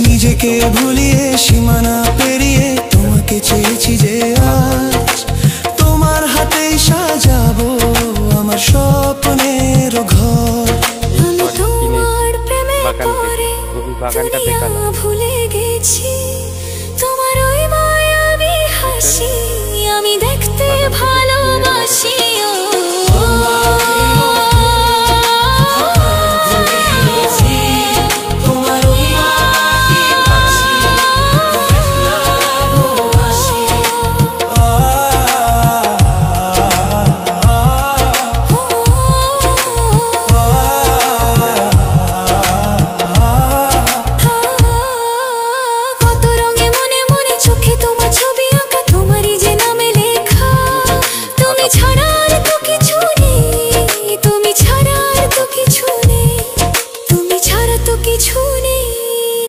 নিজেকে ভুলিয়ে সীমানা পেরিয়ে তোমাকে চেয়েছি যে আজ তোমার হাতেই সাজাবো আমার স্বপ্নের ঘর। আমি তোমার প্রেমে পড়ে দুনিয়া ভুলে গেছি, তোমার ওই মায়াবী হাসি আমি দেখতে ভালোবাসি।